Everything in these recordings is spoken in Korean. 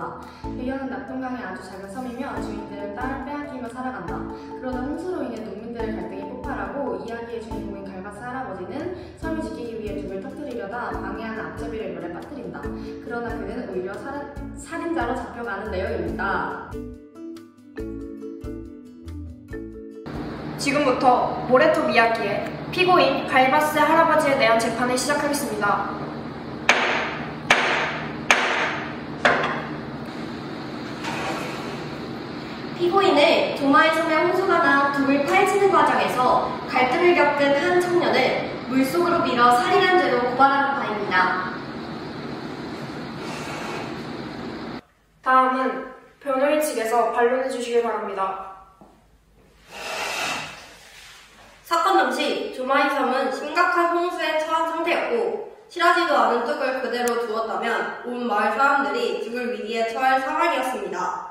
있었다. 배경은 낙동강의 아주 작은 섬이며 주인들은 딸을 빼앗기며 살아간다. 그러다 홍수로 인해 농민들의 갈등이 폭발하고 이야기의 주인공인 갈바스 할아버지는 섬을 지키기 위해 둑을 터뜨리려다 방해하는 앞제비를 물에 빠뜨린다. 그러나 그는 오히려 살인자로 잡혀가는 내용입니다. 지금부터 모래톱 이야기의 피고인 갈바스 할아버지에 대한 재판을 시작하겠습니다. 피고인은 조마의 섬에 홍수가 나 둑을 파헤치는 과정에서 갈등을 겪은 한 청년을 물속으로 밀어 살인한 죄로 고발하는 바입니다. 다음은 변호인 측에서 반론해 주시길 바랍니다. 사건 당시 조마의 섬은 심각한 홍수에 처한 상태였고 실하지도 않은 뚝을 그대로 두었다면 온 마을 사람들이 뚝을 위기에 처할 상황이었습니다.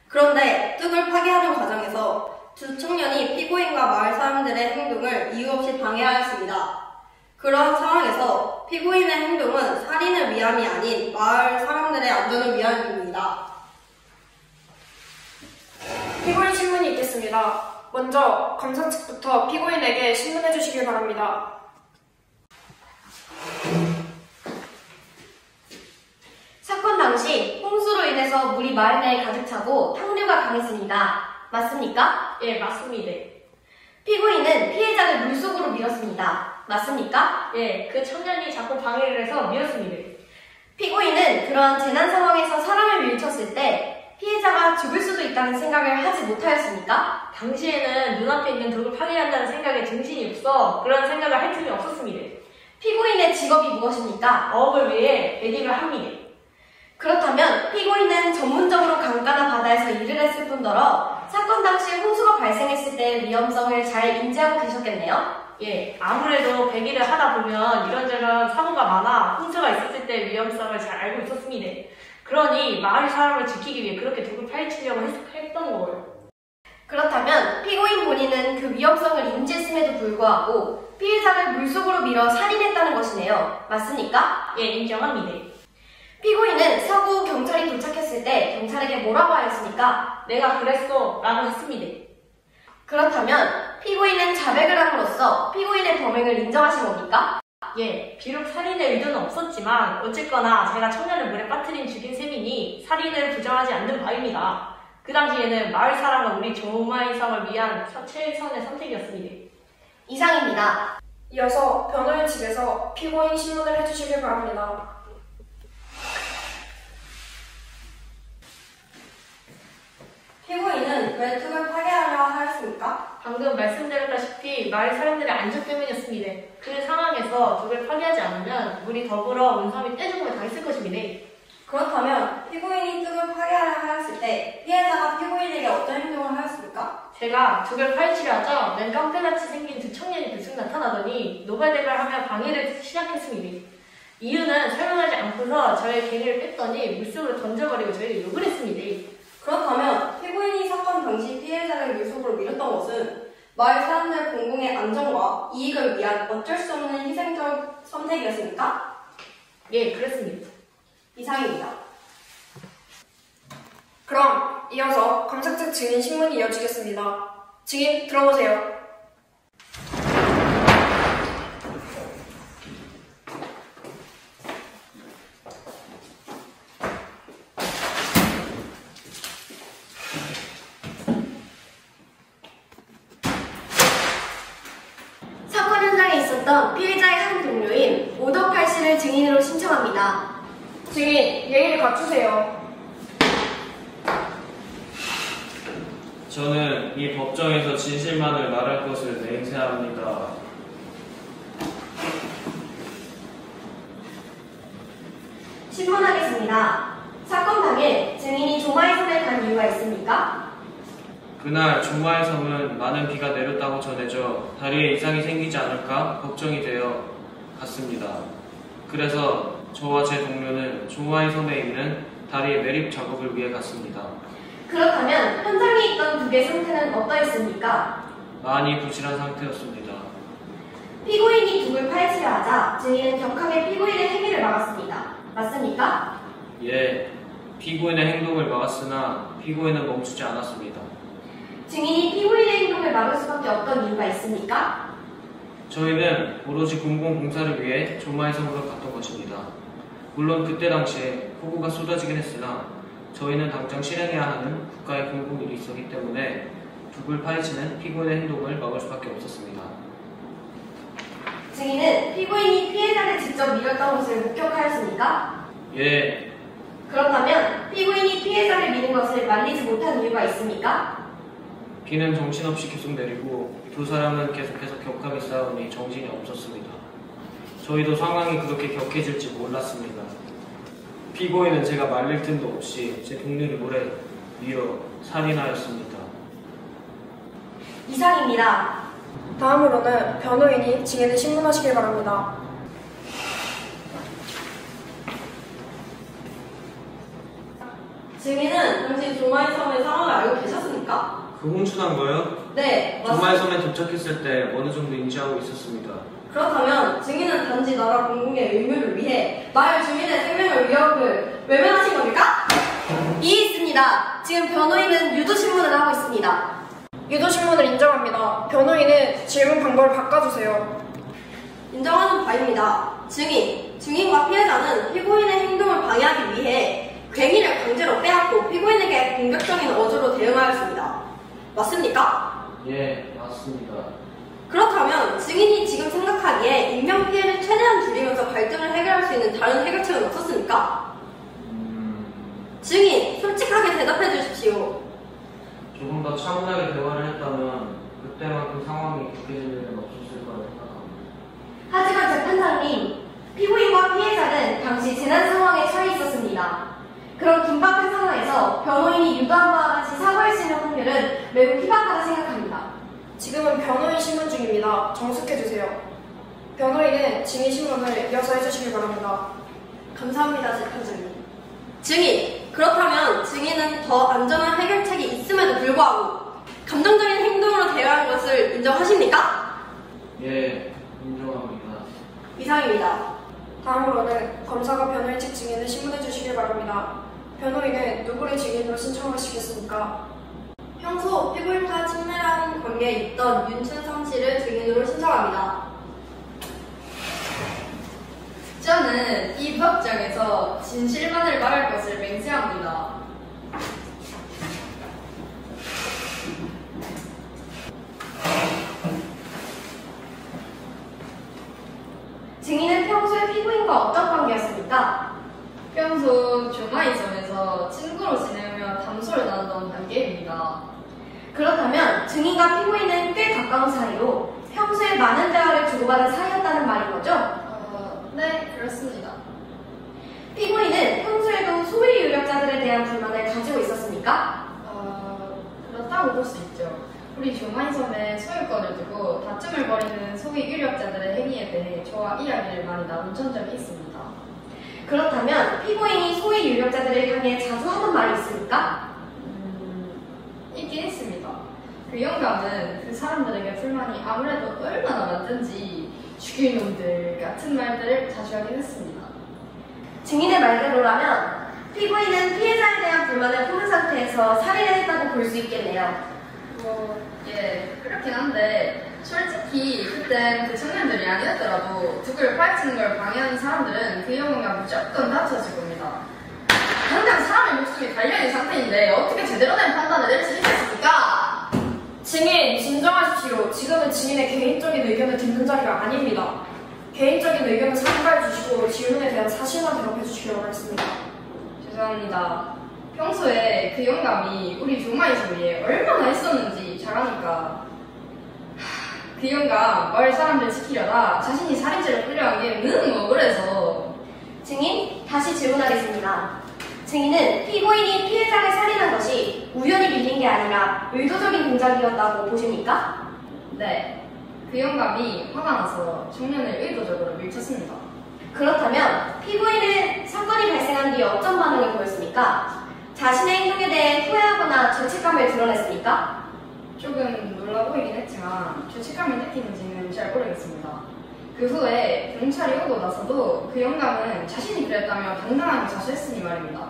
그런데 뚝을 파괴하는 과정에서 두 청년이 피고인과 마을 사람들의 행동을 이유 없이 방해하였습니다. 그런 상황에서 피고인의 행동은 살인을 위함이 아닌 마을 사람들의 안전을 위함입니다. 피고인 신문이 있겠습니다. 먼저 검사 측부터 피고인에게 신문해 주시길 바랍니다. 사건 당시 홍수로 인해서 물이 마을 내에 가득 차고 탕류가 강했습니다. 맞습니까? 예, 맞습니다. 피고인은 피해자를 물속으로 밀었습니다. 맞습니까? 예, 그 청년이 자꾸 방해를 해서 밀었습니다. 피고인은 그러한 재난 상황에서 사람을 밀쳤을 때 피해자가 죽을 수도 있다는 생각을 하지 못하였습니까? 당시에는 눈앞에 있는 둑을 파괴한다는 생각에 정신이 없어 그런 생각을 할 틈이 없었습니다. 피고인의 직업이 무엇입니까? 어업을 위해 배기를 합니다. 그렇다면 피고인은 전문적으로 강가나 바다에서 일을 했을 뿐더러 사건 당시 홍수가 발생했을 때의 위험성을 잘 인지하고 계셨겠네요? 예, 아무래도 배기를 하다 보면 이런저런 사고가 많아 홍수가 있었을 때 위험성을 잘 알고 있었습니다. 그러니 마을 사람을 지키기 위해 그렇게 둑을 파헤치려고 했던 거예요. 그렇다면 피고인 본인은 그 위험성을 인지했음에도 불구하고 피해자를 물속으로 밀어 살인했다는 것이네요. 맞습니까? 예, 인정합니다. 피고인은 사고 후 경찰이 도착했을 때 경찰에게 뭐라고 하였습니까? 내가 그랬어 라고 했습니다. 그렇다면 피고인은 자백을 함으로써 피고인의 범행을 인정하신 겁니까? 예, 비록 살인의 의도는 없었지만 어쨌거나 제가 청년을 물에 빠뜨린 죽인 셈이니 살인을 부정하지 않는 바입니다. 그 당시에는 마을 사람과 우리 조마의 섬을 위한 최선의 선택이었습니다. 이상입니다. 이어서 변호인 측에서 피고인 신문을 해주시길 바랍니다. 피고인은 왜 뚝을 파괴하려 하였습니까? 방금 말씀드렸다시피 마을 사람들의 안전 때문이었습니다. 그 상황에서 둑을 파괴하지 않으면 물이 더불어 온 섬이 떼죽음에 당했을 것입니다. 그렇다면 피고인이 뚝을 파괴하려 하였을 때 피해자가 피고인에게 어떤 행동을 하였습니까? 제가 둑을 파헤치려 하자 맨 깡패같이 생긴 두 청년이 불쑥 나타나더니 노발대발하며 방해를 시작했습니다. 이유는 설명하지 않고서 저의 개를 뺐더니 물속으로 던져버리고 저에게 욕을 했습니다. 그렇다면 피고인이 사건 당시 피해자를 물속으로 밀었던 것은 마을 사람들 공공의 안전과 이익을 위한 어쩔 수 없는 희생적 선택이었습니까? 예, 그렇습니다. 이상입니다. 그럼 이어서 검사 측 증인 신문이 이어지겠습니다. 증인 들어보세요. 사건 현장에 있었던 피해자의 한 동료인 오덕팔 씨를 증인으로 신청합니다. 증인 예의를 갖추세요. 저는 이 법정에서 진실만을 말할 것을 맹세합니다. 신문하겠습니다. 사건 당일 증인이 조마의 섬에 간 이유가 있습니까? 그날 조마의 섬은 많은 비가 내렸다고 전해져 다리에 이상이 생기지 않을까 걱정이 되어 갔습니다. 그래서 저와 제 동료는 조마의 섬에 있는 다리의 매립 작업을 위해 갔습니다. 그렇다면 현장에 있던 둑의 상태는 어떠했습니까? 많이 부실한 상태였습니다. 피고인이 둑을 파헤치려 하자 증인은 격하게 피고인의 행위를 막았습니다. 맞습니까? 예, 피고인의 행동을 막았으나 피고인은 멈추지 않았습니다. 증인이 피고인의 행동을 막을 수밖에 없던 이유가 있습니까? 저희는 오로지 공공공사를 위해 조마의 섬으로 갔던 것입니다. 물론 그때 당시에 폭우가 쏟아지긴 했으나 저희는 당장 실행해야 하는 국가의 공공일이 있었기 때문에 북을 파헤치는 피고인의 행동을 막을 수밖에 없었습니다. 증인은 피고인이 피해자를 직접 밀었던 것을 목격하였습니까? 예, 그렇다면 피고인이 피해자를 미는 것을 말리지 못한 이유가 있습니까? 비는 정신없이 계속 내리고 두 사람은 계속해서 격하게 싸우니 정신이 없었습니다. 저희도 상황이 그렇게 격해질지 몰랐습니다. 피고인은 제가 말릴 틈도 없이 제 동료를 물에 밀어 살인하였습니다. 이상입니다. 다음으로는 변호인이 증인을 신문하시길 바랍니다. 증인은 당시 조마이 섬의 상황을 알고 계셨습니까? 그 홍춘한 거요? 네, 조마의 섬에 도착했을 때 어느 정도 인지하고 있었습니다. 그렇다면 증인은 단지 나라 공공의 의무를 위해 마을 주민의 생명을 위협을 외면하신 겁니까? 이해했습니다. 지금 변호인은 유도신문을 하고 있습니다. 유도신문을 인정합니다. 변호인은 질문 방법을 바꿔주세요. 인정하는 바입니다. 증인과 피해자는 피고인의 행동을 방해하기 위해 괭이를 강제로 빼앗고 피고인에게 공격적인 어조로 대응하였습니다. 맞습니까? 예, 맞습니다. 그렇다면 증인이 지금 생각하기에 인명피해를 최대한 줄이면서 갈등을 해결할 수 있는 다른 해결책은 없었습니까? 증인, 솔직하게 대답해 주십시오. 조금 더 차분하게 대화를 했다면 그때만큼 상황이 격해질 일은 없었을 거라 생각합니다. 하지만 재판장님, 피고인과 피해자는 당시 재난 상황에 처해 있었습니다. 그런 긴박한 상황에서 변호인이 유도한 바와 같이 사과할 수 있는 확률은 매우 희박하다 생각합니다. 지금은 변호인 신문 중입니다. 정숙해주세요. 변호인은 증인 신문을 이어서 해주시길 바랍니다. 감사합니다, 재판장님. 증인, 그렇다면 증인은 더 안전한 해결책이 있음에도 불구하고 감정적인 행동으로 대응한 것을 인정하십니까? 예, 인정합니다. 이상입니다. 다음으로는 검사가 변호인 측 증인을 신문해주시길 바랍니다. 변호인은 누구를 증인으로 신청하시겠습니까? 평소 피고인과 친밀한 관계에 있던 윤춘성 씨를 증인으로 신청합니다. 저는 이 법정에서 진실만을 말할 것을 맹세합니다. 증인은 평소에 피고인과 어떤 관계였습니까? 평소 조마이섬에서 친구로 지내며 담소를 나누던 관계입니다. 그렇다면 증인과 피고인은 꽤 가까운 사이로 평소에 많은 대화를 주고받은 사이였다는 말인 거죠? 네, 그렇습니다. 피고인은 평소에도 소위 유력자들에 대한 불만을 가지고 있었습니까? 그렇다고 볼 수 있죠. 우리 조마이섬의 소유권을 두고 다툼을 벌이는 소위 유력자들의 행위에 대해 저와 이야기를 많이 나눈 적이 있습니다. 그렇다면 피고인이 소위 유력자들을 향해 자주 하는 말이 있습니까? 있긴 있습니다. 그 영감은 그 사람들에게 불만이 아무래도 얼마나 많든지 죽일 놈들 같은 말들을 자주 하긴 했습니다. 증인의 말대로라면 피고인은 피해자에 대한 불만을 품은 상태에서 살인을 했다고 볼 수 있겠네요. 예, 그렇긴 한데 솔직히 그땐 그 청년들이 아니었더라도 북을 파헤치는 걸 방해하는 사람들은 그 영웅과 무조건 다쳐질 겁니다. 당장 사람의 목숨이 달려있는 상태인데 어떻게 제대로 된 판단을 내릴 수 있겠습니까? 증인, 진정하십시오. 지금은 증인의 개인적인 의견을 듣는 자리가 아닙니다. 개인적인 의견을 삼가해 주시고 질문에 대한 사실만 대답해 주시기 바라겠습니다. 죄송합니다. 평소에 그 영감이 우리 조마이섬 위에 얼마나 했었는지 잘 아니까 그 영감 마을 사람들 지키려다 자신이 살인죄를 끌려간 게 뭐 그래서. 증인, 다시 질문하겠습니다. 증인은 피고인이 피해자를 살인한 것이 우연히 밀린 게 아니라 의도적인 동작이었다고 보십니까? 네, 그 영감이 화가 나서 청년을 의도적으로 밀쳤습니다. 그렇다면 피고인은 사건이 발생한 뒤 어떤 반응을 보였습니까? 자신의 행동에 대해 후회하거나 죄책감을 드러냈습니까? 조금 놀라 보이긴 했지만 죄책감을 느끼는지는 잘 모르겠습니다. 그 후에 경찰이 오고 나서도 그 영감은 자신이 그랬다며 당당하게 자수했으니 말입니다.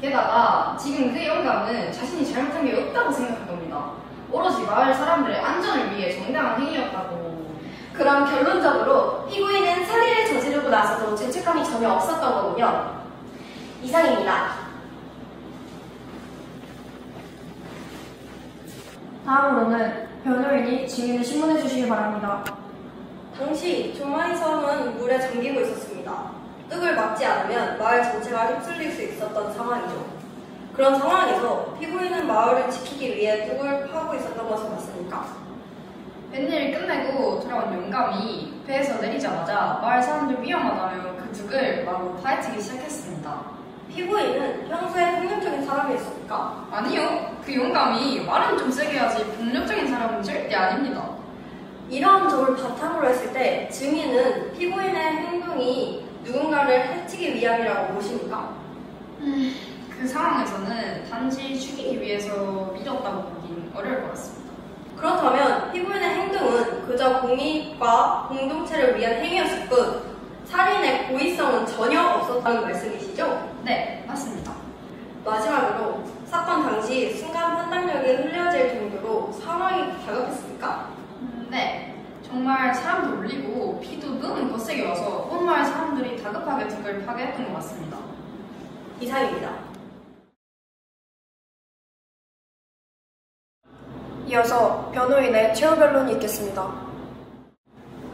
게다가 지금 그 영감은 자신이 잘못한 게 없다고 생각할 겁니다. 오로지 마을 사람들의 안전을 위해 정당한 행위였다고. 그럼 결론적으로 피고인은 살인을 저지르고 나서도 죄책감이 전혀 없었던 거군요. 이상입니다. 다음으로는 변호인이 증인을 신문해 주시기 바랍니다. 당시 조마이 섬은 물에 잠기고 있었습니다. 뚝을 막지 않으면 마을 전체가 휩쓸릴 수 있었던 상황이죠. 그런 상황에서 피고인은 마을을 지키기 위해 뚝을 파고 있었던 것은 맞습니까? 뱃일을 끝내고 돌아온 영감이 배에서 내리자마자 마을 사람들 위험하다며 그 둑을 마구 파헤치기 시작했습니다. 피고인은 평소에 폭력적인 사람이었습니까? 아니요, 그 영감이 말은 좀 세게 하지 폭력적인 사람은 절대 아닙니다. 이러한 점을 바탕으로 했을 때 증인은 피고인의 행동이 누군가를 해치기 위함이라고 보십니까? 그 상황에서는 단지 죽이기 위해서 믿었다고 보긴 어려울 것 같습니다. 그렇다면 피고인의 행동은 그저 공익과 공동체를 위한 행위였을 뿐 살인의 고의성은 전혀 없었다는 말씀이시죠? 네, 맞습니다. 마지막으로 사건 당시 순간 판단력이 흘려질 정도로 상황이 다급했습니까? 네, 정말 사람도 울리고 피도 너무 거세게 와서 온 마을 사람들이 다급하게 둑을 파괴했던 것 같습니다. 이상입니다. 이어서 변호인의 최후 변론이 있겠습니다.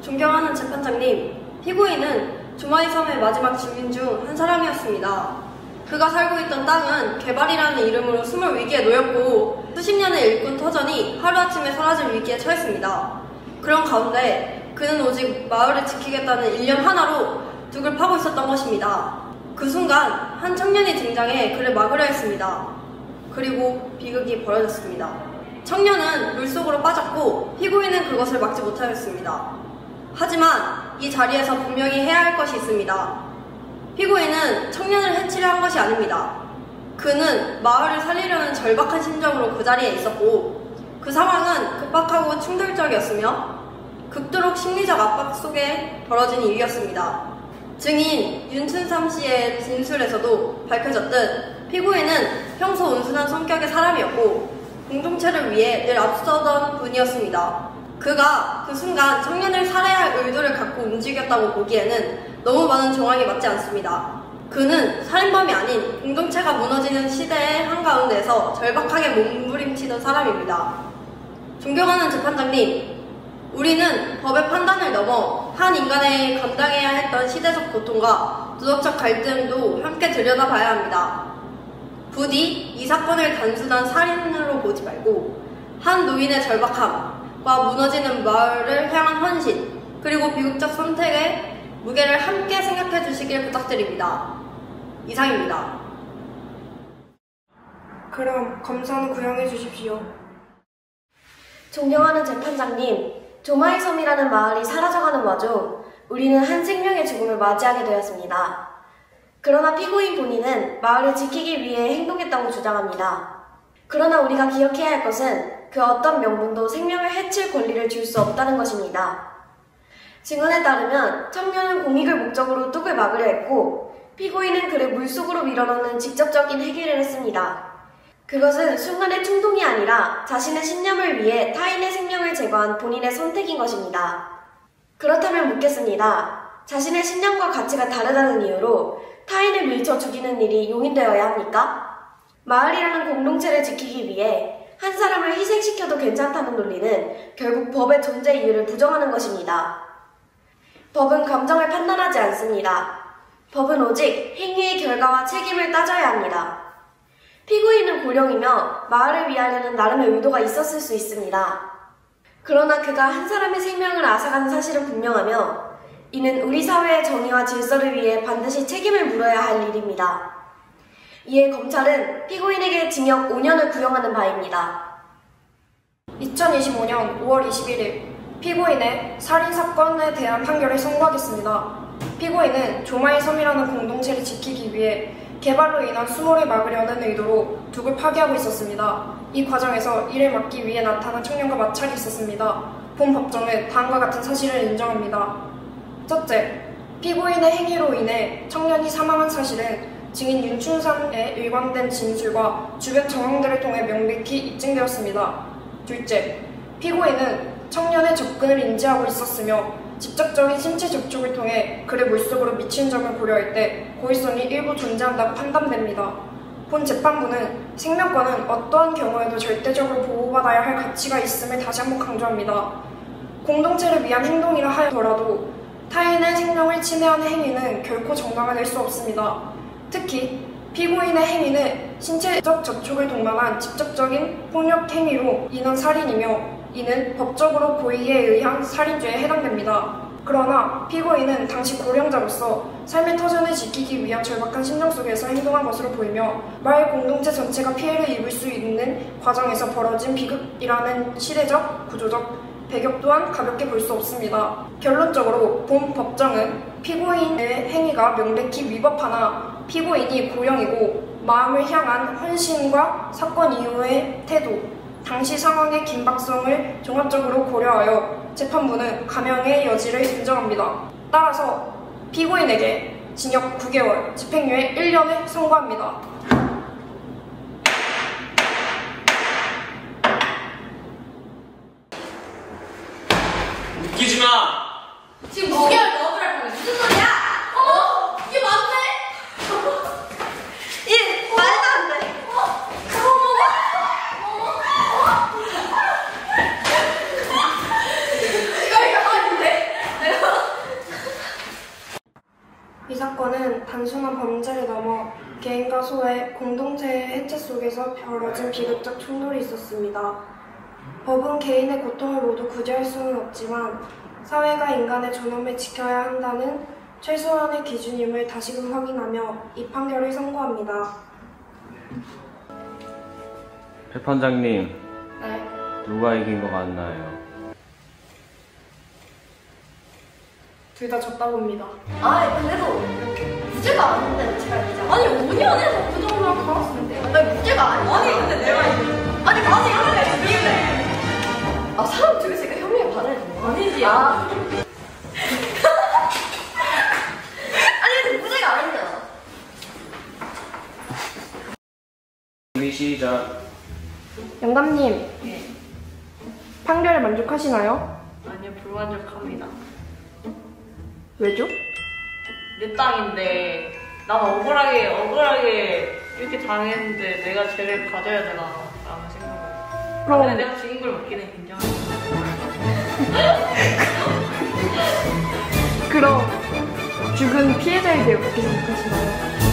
존경하는 재판장님, 피고인은 조마이 섬의 마지막 주민 중 한 사람이었습니다. 그가 살고 있던 땅은 개발이라는 이름으로 숨을 위기에 놓였고 수십 년의 일꾼 터전이 하루아침에 사라질 위기에 처했습니다. 그런 가운데 그는 오직 마을을 지키겠다는 일념 하나로 둑을 파고 있었던 것입니다. 그 순간 한 청년이 등장해 그를 막으려 했습니다. 그리고 비극이 벌어졌습니다. 청년은 물속으로 빠졌고 피고인은 그것을 막지 못하였습니다. 하지만 이 자리에서 분명히 해야 할 것이 있습니다. 피고인은 청년을 해치려 한 것이 아닙니다. 그는 마을을 살리려는 절박한 심정으로 그 자리에 있었고 그 상황은 급박하고 충돌적이었으며 극도로 심리적 압박 속에 벌어진 일이었습니다. 증인 윤춘삼 씨의 진술에서도 밝혀졌듯 피고인은 평소 온순한 성격의 사람이었고 공동체를 위해 늘 앞서던 분이었습니다. 그가 그 순간 청년을 살해할 의도를 갖고 움직였다고 보기에는 너무 많은 정황이 맞지 않습니다. 그는 살인범이 아닌 공동체가 무너지는 시대의 한가운데서 절박하게 몸부림치던 사람입니다. 존경하는 재판장님, 우리는 법의 판단을 넘어 한 인간이 감당해야 했던 시대적 고통과 도덕적 갈등도 함께 들여다봐야 합니다. 부디 이 사건을 단순한 살인으로 보지 말고 한 노인의 절박함과 무너지는 마을을 향한 헌신 그리고 비극적 선택의 무게를 함께 생각해 주시길 부탁드립니다. 이상입니다. 그럼 검사는 구형해 주십시오. 존경하는 재판장님, 조마이 섬이라는 마을이 사라져가는 와중 우리는 한 생명의 죽음을 맞이하게 되었습니다. 그러나 피고인 본인은 마을을 지키기 위해 행동했다고 주장합니다. 그러나 우리가 기억해야 할 것은 그 어떤 명분도 생명을 해칠 권리를 줄 수 없다는 것입니다. 증언에 따르면 청년은 공익을 목적으로 뚝을 막으려 했고 피고인은 그를 물속으로 밀어넣는 직접적인 해결을 했습니다. 그것은 순간의 충동이 아니라 자신의 신념을 위해 타인의 생명을 제거한 본인의 선택인 것입니다. 그렇다면 묻겠습니다. 자신의 신념과 가치가 다르다는 이유로 타인을 밀쳐 죽이는 일이 용인되어야 합니까? 마을이라는 공동체를 지키기 위해 한 사람을 희생시켜도 괜찮다는 논리는 결국 법의 존재 이유를 부정하는 것입니다. 법은 감정을 판단하지 않습니다. 법은 오직 행위의 결과와 책임을 따져야 합니다. 피고인은 고령이며 마을을 위하려는 나름의 의도가 있었을 수 있습니다. 그러나 그가 한 사람의 생명을 앗아간 사실은 분명하며 이는 우리 사회의 정의와 질서를 위해 반드시 책임을 물어야 할 일입니다. 이에 검찰은 피고인에게 징역 5년을 구형하는 바입니다. 2025년 5월 21일 피고인의 살인사건에 대한 판결을 선고하겠습니다. 피고인은 조마이 섬이라는 공동체를 지키기 위해 개발로 인한 수모를 막으려는 의도로 둑을 파괴하고 있었습니다. 이 과정에서 이를 막기 위해 나타난 청년과 마찰이 있었습니다. 본 법정은 다음과 같은 사실을 인정합니다. 첫째, 피고인의 행위로 인해 청년이 사망한 사실은 증인 윤춘삼의 일관된 진술과 주변 정황들을 통해 명백히 입증되었습니다. 둘째, 피고인은 청년의 접근을 인지하고 있었으며 직접적인 신체 접촉을 통해 그의 물속으로 미친 점을 고려할 때 고의성이 일부 존재한다고 판단됩니다. 본 재판부는 생명권은 어떠한 경우에도 절대적으로 보호받아야 할 가치가 있음을 다시 한번 강조합니다. 공동체를 위한 행동이라 하더라도 타인의 생명을 침해하는 행위는 결코 정당화될 수 없습니다. 특히 피고인의 행위는 신체적 접촉을 동반한 직접적인 폭력 행위로 인한 살인이며 이는 법적으로 고의에 의한 살인죄에 해당됩니다. 그러나 피고인은 당시 고령자로서 삶의 터전을 지키기 위한 절박한 심정 속에서 행동한 것으로 보이며 마을 공동체 전체가 피해를 입을 수 있는 과정에서 벌어진 비극이라는 시대적, 구조적 배경 또한 가볍게 볼 수 없습니다. 결론적으로 본 법정은 피고인의 행위가 명백히 위법하나 피고인이 고령이고 마음을 향한 헌신과 사건 이후의 태도, 당시 상황의 긴박성을 종합적으로 고려하여 재판부는 감형의 여지를 인정합니다. 따라서 피고인에게 징역 9개월, 집행유예 1년을 선고합니다. 웃기지 마! 지금 9개월 넣어주라는 게 무슨 소리야? 이게 맞네? 말도 안 돼. 이 사건은 단순한 범죄를 넘어 개인과 소의 공동체의 해체 속에서 벌어진 비극적 충돌이 있었습니다. 법은 개인의 고통을 모두 구제할 수는 없지만 사회가 인간의 존엄을 지켜야 한다는 최소한의 기준임을 다시금 확인하며 이 판결을 선고합니다. 재판장님, 네. 누가 이긴 것 같나요? 둘 다 졌다 봅니다. 그래도 무죄가 아닌데 제가 이기잖아. 아니 5년에서 그 정도만 받았으면 돼요. 아니 무죄가 아니야. 아니 근데 내가 아니 사람 둘이 있으니까 혐의에 받아야 돼. 아니지. 아니 근데 무죄가 아니잖아. 시작. 영감님, 판결에 만족하시나요? 아니요, 불만족합니다. 왜죠? 내 땅인데 난 억울하게 이렇게 당했는데 내가 죄를 가져야 되나 라는 생각을. 그럼- 근데 내가 죽인 걸 맞긴 해, 인정해. 그럼 죽은 피해자에 대해 어떻게 생각하시나요?